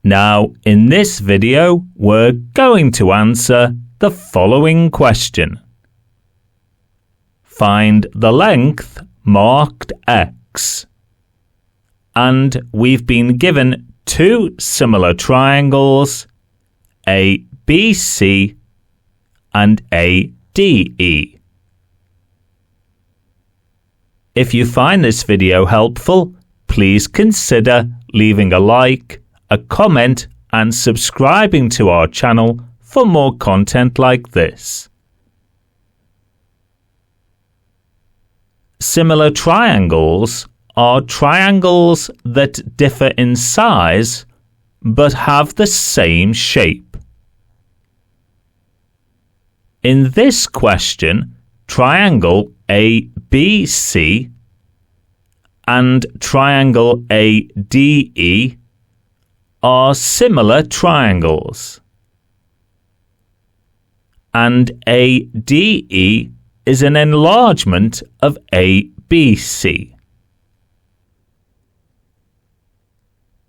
Now, in this video, we're going to answer the following question. Find the length marked X. And we've been given two similar triangles, ABC and ADE. If you find this video helpful, please consider leaving a like, a comment and subscribing to our channel for more content like this. Similar triangles are triangles that differ in size but have the same shape. In this question, triangle ABC and triangle ADE are similar triangles, and ADE is an enlargement of ABC.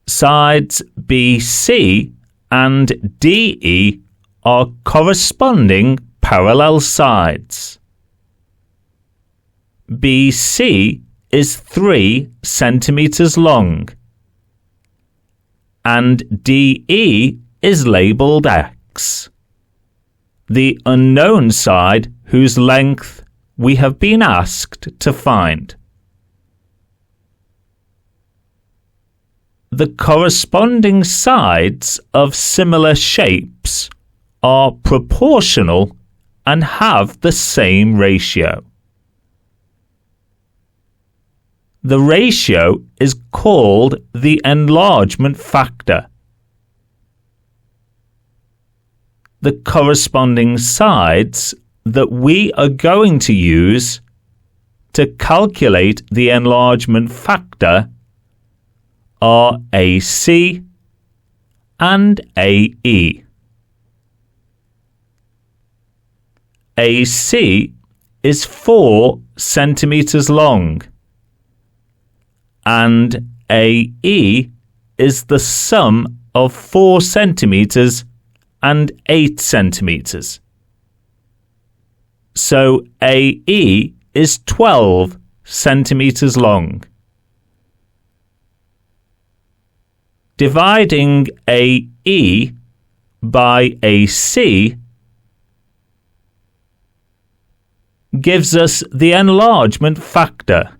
Sides BC and DE are corresponding parallel sides. BC is 3 centimeters long, and DE is labelled X, the unknown side whose length we have been asked to find. The corresponding sides of similar shapes are proportional and have the same ratio. The ratio is called the enlargement factor. The corresponding sides that we are going to use to calculate the enlargement factor are AC and AE. AC is 4 centimeters long, and AE is the sum of 4 centimeters and 8 centimeters. So AE is 12 centimeters long. Dividing AE by AC gives us the enlargement factor,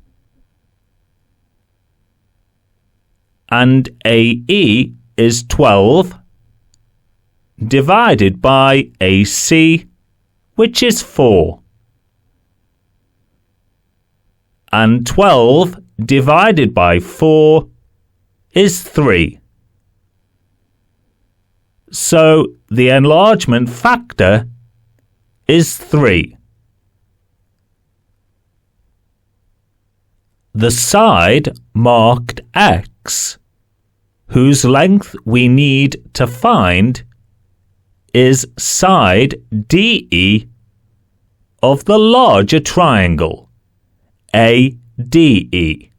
and AE is 12 divided by AC, which is 4, and 12 divided by 4 is 3. So the enlargement factor is 3. The side marked X, whose length we need to find, is side DE of the larger triangle, ADE.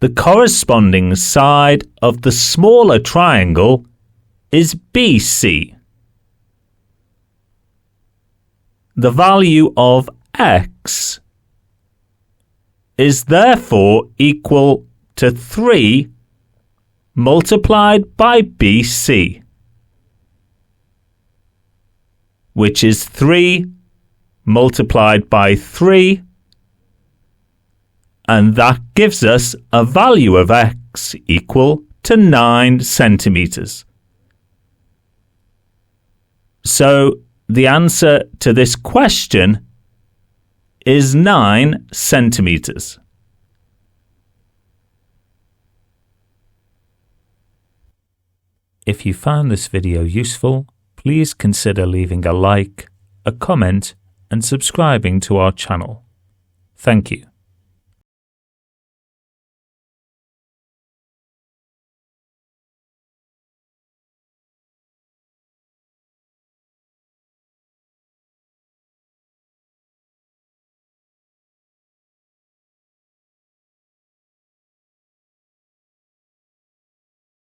The corresponding side of the smaller triangle is BC. The value of X is therefore equal to 3 multiplied by BC, which is 3 multiplied by 3, and that gives us a value of X equal to 9 centimeters. So the answer to this question is 9 centimeters. If you found this video useful, please consider leaving a like, a comment and subscribing to our channel. Thank you.